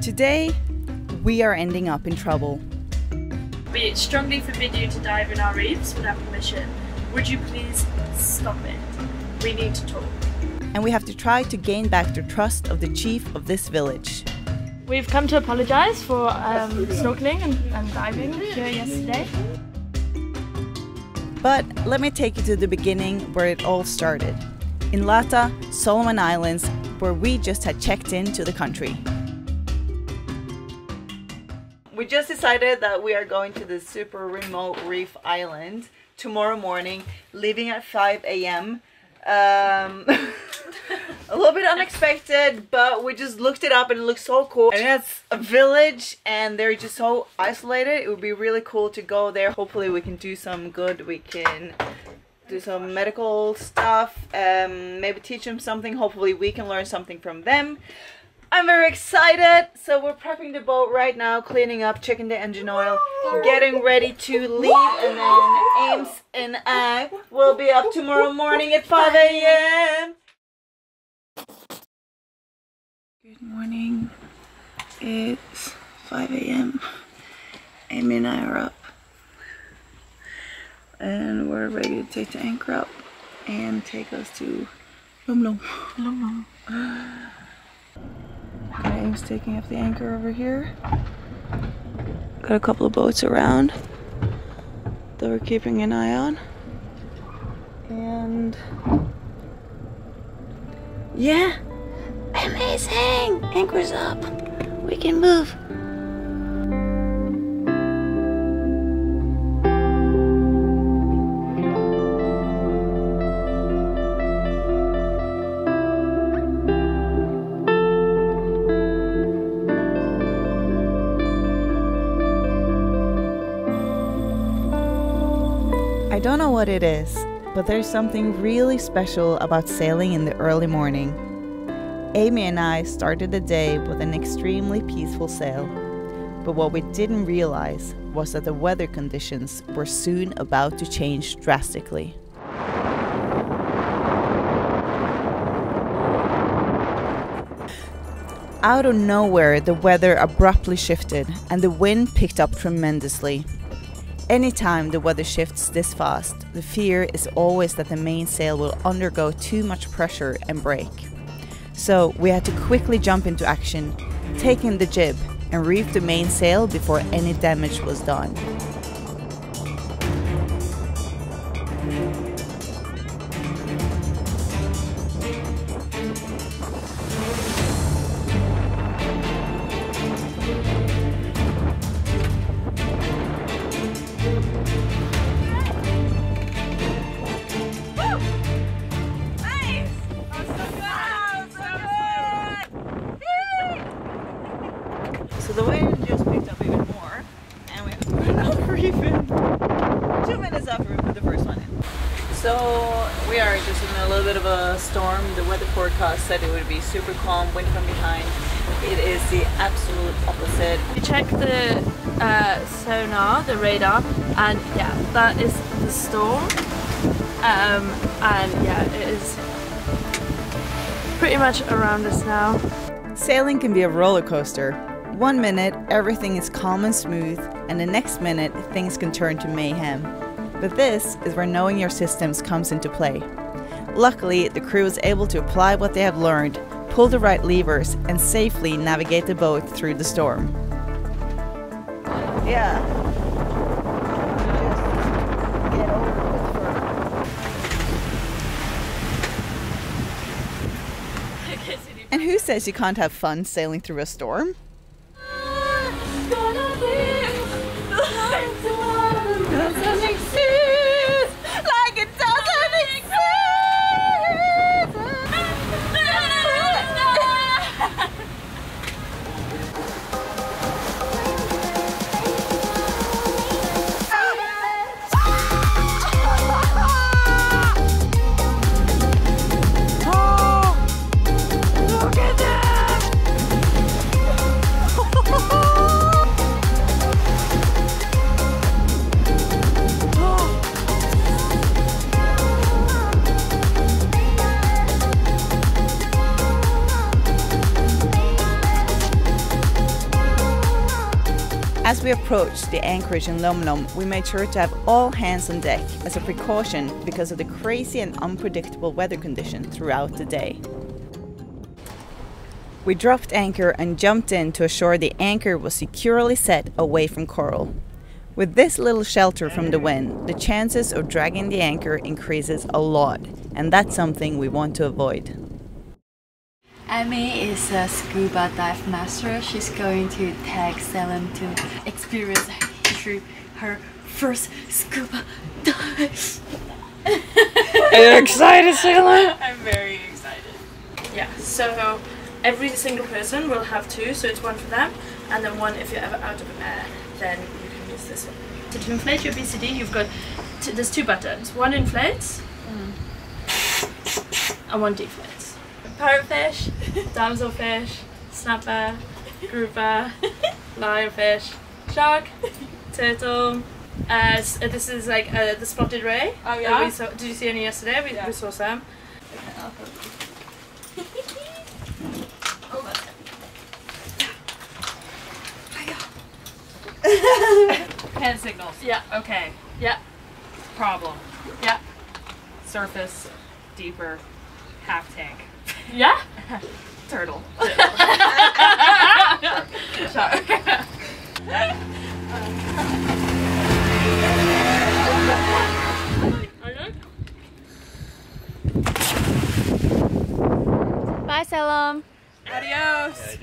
Today, we are ending up in trouble. We strongly forbid you to dive in our reefs without permission. Would you please stop it? We need to talk. And we have to try to gain back the trust of the chief of this village. We've come to apologize for snorkeling and diving here yesterday. But let me take you to the beginning where it all started. In Lata, Soloman Islands, where we just had checked into the country. We just decided that we are going to this super remote reef island tomorrow morning, leaving at 5 a.m. A little bit unexpected, but we just looked it up and it looks so cool. And it's a village and they're just so isolated. It would be really cool to go there. Hopefully we can do some good. We can do some medical stuff, maybe teach them something. Hopefully we can learn something from them. I'm very excited. So we're prepping the boat right now, cleaning up, checking the engine oil, getting ready to leave, and then Ames and I will be up tomorrow morning at 5 a.m. Good morning. It's 5 a.m. Amy and I are up. And we're ready to take the anchor up and take us to LomLom. LomLom. Okay, Ames taking up the anchor over here. Got a couple of boats around that we're keeping an eye on. And yeah, amazing! Anchor's up. We can move. I don't know what it is, but there's something really special about sailing in the early morning. Amy and I started the day with an extremely peaceful sail, but what we didn't realize was that the weather conditions were soon about to change drastically. Out of nowhere, the weather abruptly shifted and the wind picked up tremendously. Anytime the weather shifts this fast, the fear is always that the mainsail will undergo too much pressure and break. So we had to quickly jump into action, take in the jib and reef the mainsail before any damage was done. So the wind just picked up even more, and we have to put another reef in 2 minutes after we put the first one in. So we are just in a little bit of a storm. The weather forecast said it would be super calm, wind from behind. It is the absolute opposite. We checked the sonar, the radar, and yeah, that is the storm. And yeah, it is pretty much around us now. Sailing can be a roller coaster. 1 minute everything is calm and smooth, and the next minute things can turn to mayhem. But this is where knowing your systems comes into play. Luckily, the crew is able to apply what they have learned, pull the right levers, and safely navigate the boat through the storm. Yeah. Just get over it. And who says you can't have fun sailing through a storm? Doesn't exist, like it doesn't exist. Oh, look at that! As we approached the anchorage in LomLom, we made sure to have all hands on deck as a precaution because of the crazy and unpredictable weather conditions throughout the day. We dropped anchor and jumped in to assure the anchor was securely set away from coral. With this little shelter from the wind, the chances of dragging the anchor increases a lot, and that's something we want to avoid. Amy is a scuba dive master. She's going to take Salem to experience her first scuba dive. Are you excited, Salem? I'm very excited. Yeah, so every single person will have two, so it's one for them, and then one if you're ever out of air, then you can use this one. So to inflate your BCD, you've got, there's two buttons. One inflates, and one deflates. Parrotfish, damselfish, snapper, grouper, lionfish, shark, turtle. This is like the spotted ray. Oh yeah. We saw, did you see any yesterday? We saw some. Okay, I'll put Hand signals. Yeah. Okay. Yeah. Problem. Yeah. Surface, deeper, half tank. Yeah. Turtle. Shark. Bye, Salem. Adios.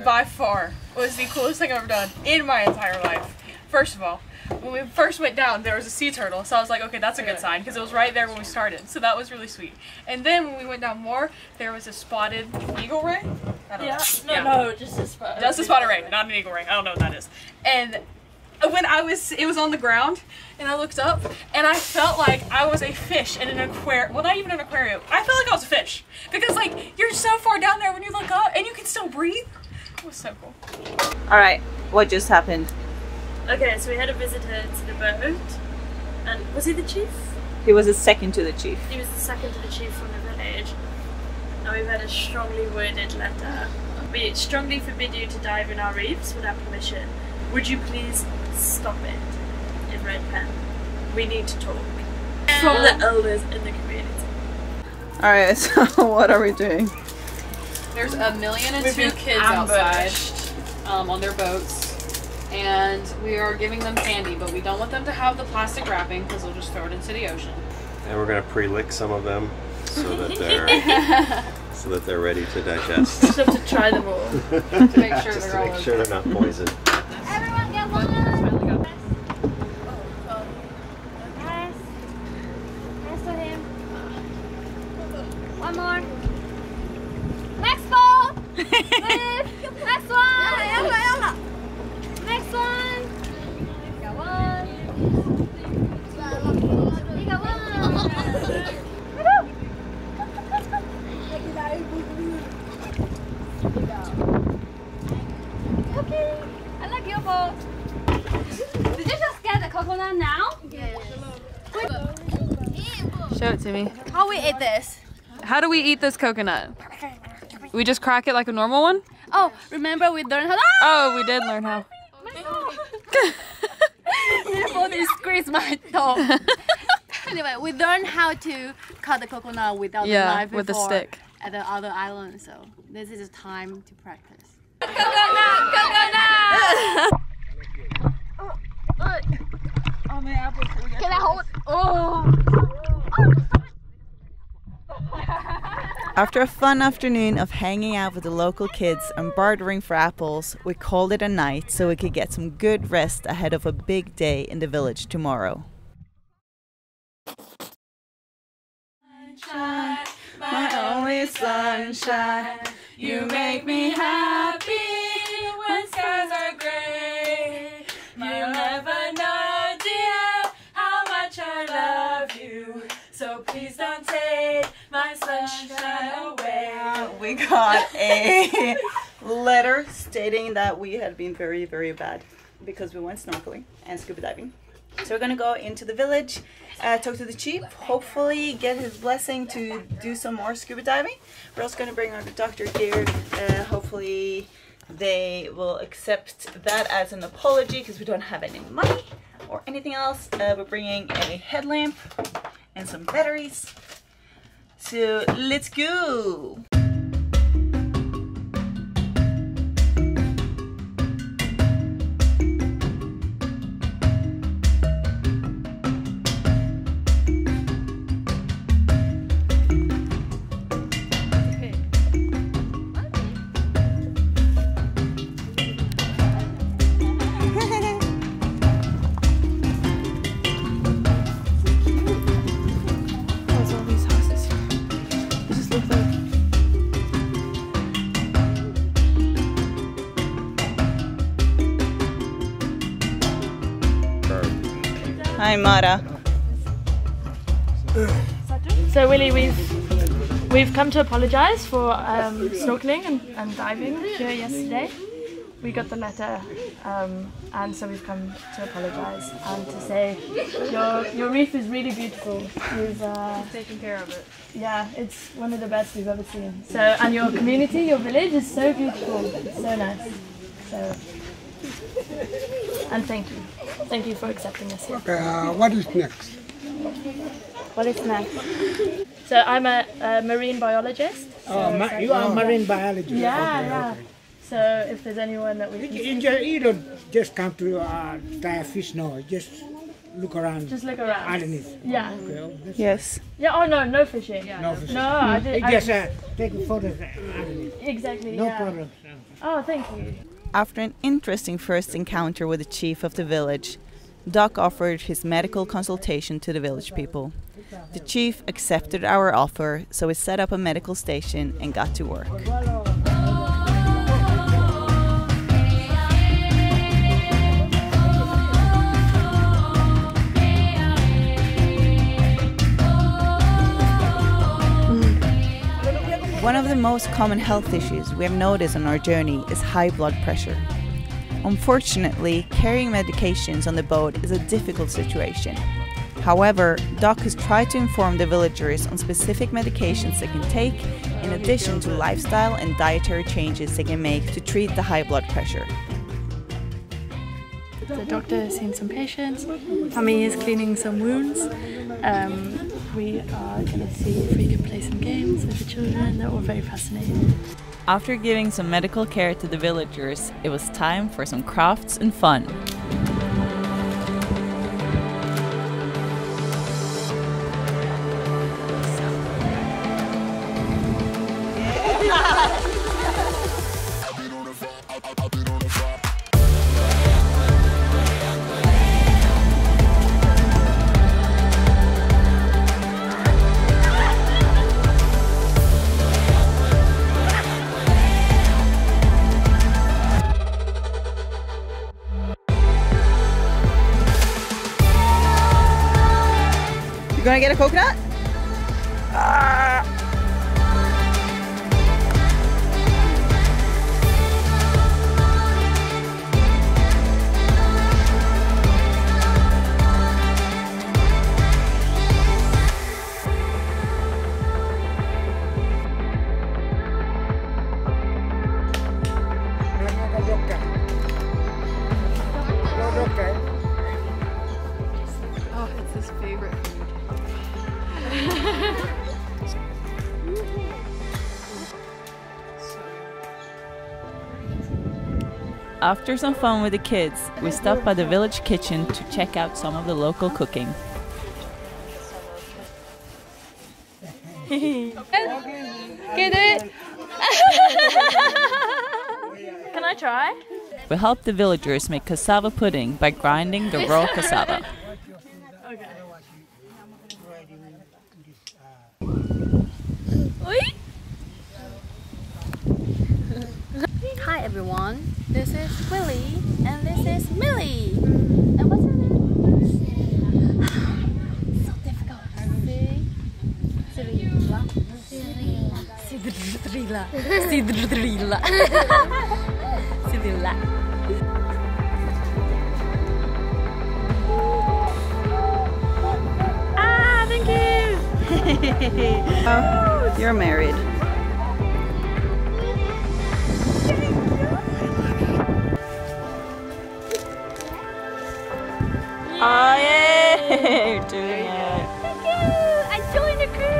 By far was the coolest thing I've ever done in my entire life. First of all, when we first went down, there was a sea turtle, so I was like, okay, that's a good sign, because it was right there when we started, so that was really sweet. And then when we went down more, there was a spotted eagle ray. I don't know. No, just a spotted. Just a spotted ray, not an eagle ray. I don't know what that is. And when it was on the ground, and I looked up, and I felt like I was a fish in an aquarium. Well, not even an aquarium. I felt like I was a fish, because like you're so far down there when you look up, and you can still breathe. It was so cool. Alright, what just happened? Okay, so we had a visitor to the boat, and was he the chief? He was the second to the chief. He was the second to the chief from the village, and we've had a strongly worded letter. We strongly forbid you to dive in our reefs without permission. Would you please stop it? In red pen. We need to talk. From the elders in the community. Alright, so what are we doing? There's 1,000,002 kids outside on their boats, and we are giving them candy, but we don't want them to have the plastic wrapping because they'll just throw it into the ocean. And we're going to pre-lick some of them so that they're ready to digest. Just have to try them all. To make sure Just to make sure they're not poisoned. Everyone get one. Pass to him. One more. Next ball. Next one. Next one. Got one. You got one. Okay. I like your ball. Did you just get the coconut now? Yes. Show it to me. How we eat this? How do we eat this coconut? We just crack it like a normal one? Oh, remember we learned how to... Oh, we did learn how. Before they squeeze my toe. Anyway, we learned how to cut the coconut without the knife with a before stick. At the other island, so this is time to practice. Coconut! Coconut! Oh, my apple. Can I hold? Oh! After a fun afternoon of hanging out with the local kids and bartering for apples, we called it a night so we could get some good rest ahead of a big day in the village tomorrow. Sunshine, my only sunshine, you make me happy when skies are gray. You'll never know, dear, how much I love you, so please don't take my sunshine away. We got a letter stating that we had been very, very bad because we went snorkeling and scuba diving. So we're gonna go into the village, talk to the chief, hopefully get his blessing to do some more scuba diving. We're also gonna bring our doctor here. Hopefully they will accept that as an apology because we don't have any money or anything else. We're bringing a headlamp and some batteries. So let's go! Hi Mara. So Willie, we've come to apologise for snorkeling and diving here yesterday. We got the letter, and so we've come to apologise and to say your reef is really beautiful. You've Taking care of it. yeah, it's one of the best we've ever seen. So, and your community, your village is so beautiful. It's so nice. So, and thank you. Thank you for accepting us here. Okay, what is next? What is next? So I'm a marine biologist. So You are marine biologist. yeah, Okay, yeah. okay. So if there's anyone that we can You don't just come to dive fish, no. Just look around. just look around. Underneath. Yeah. Okay, that's Yes. Yeah. Oh no, no fishing. no fish. No, I did. Just take photos underneath. Exactly. No yeah. problem. Oh, thank you. After an interesting first encounter with the chief of the village, Doc offered his medical consultation to the village people. The chief accepted our offer, so we set up a medical station and got to work. One of the most common health issues we have noticed on our journey is high blood pressure. Unfortunately, carrying medications on the boat is a difficult situation. However, Doc has tried to inform the villagers on specific medications they can take, in addition to lifestyle and dietary changes they can make to treat the high blood pressure. The doctor has seen some patients. Tommy is cleaning some wounds. We are going to see if we can play some games with the children. They're all very fascinating. After giving some medical care to the villagers, it was time for some crafts and fun. You gonna get a coconut? Oh, it's his favorite food. After some fun with the kids, we stopped by the village kitchen to check out some of the local cooking. Can you do it? Can I try? We helped the villagers make cassava pudding by grinding the raw cassava. Hi everyone, this is Willie and this is Millie. And what's your name? So difficult. Cyrilla. Ah, thank you! You're married. Oh yeah! You're doing it! Thank you! I joined the crew!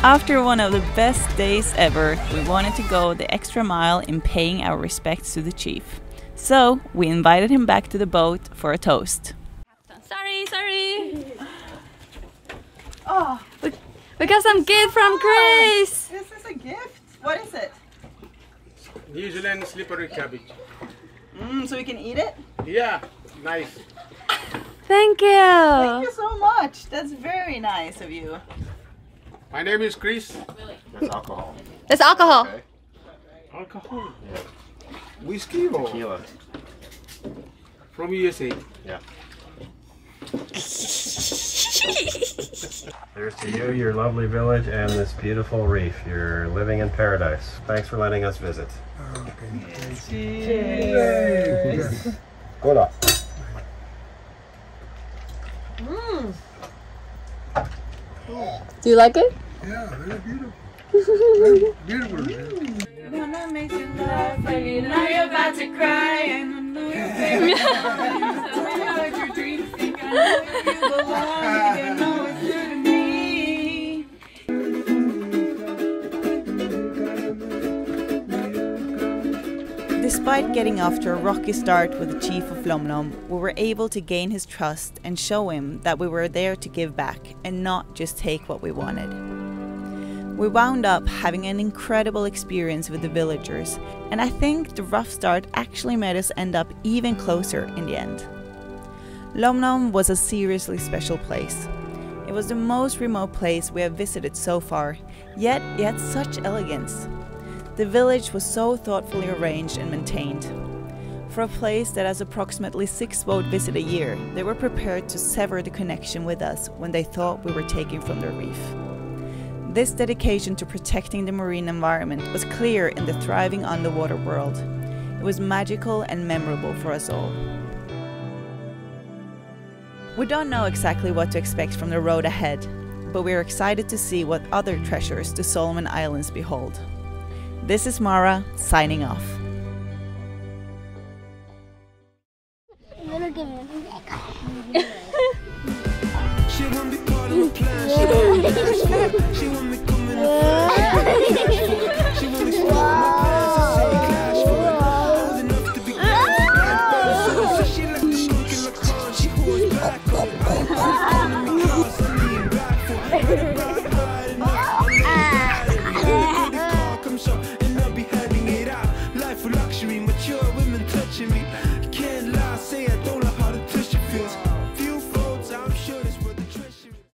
After one of the best days ever, we wanted to go the extra mile in paying our respects to the chief. So we invited him back to the boat for a toast. Sorry! Oh, We got some gift from Grace! this is a gift. What is it? New Zealand slippery cabbage. So we can eat it? Yeah, nice. Thank you! Thank you so much. That's very nice of you. My name is Chris. That's alcohol. It's alcohol. Okay. Alcohol. Whiskey or Tequila. from USA. Yeah. Here's to you, your lovely village, and this beautiful reef. You're living in paradise. Thanks for letting us visit. Cheers. Hola. Do you like it? Yeah, very beautiful. Very beautiful. Gonna make you laugh and you know you're about to cry and I know you're very tell me about your dreams, think I know where you belong, you know it's true to me. Despite getting off to a rocky start with the chief of LomLom, we were able to gain his trust and show him that we were there to give back and not just take what we wanted. We wound up having an incredible experience with the villagers, and I think the rough start actually made us end up even closer in the end. LomLom was a seriously special place. It was the most remote place we have visited so far, yet it had such elegance. The village was so thoughtfully arranged and maintained. For a place that has approximately 6 boat visits a year, they were prepared to sever the connection with us when they thought we were taken from the reef. This dedication to protecting the marine environment was clear in the thriving underwater world. It was magical and memorable for us all. We don't know exactly what to expect from the road ahead, but we're excited to see what other treasures the Soloman Islands behold. This is Mara, signing off. She won't be part of the plan. She won't be coming to find. She won't be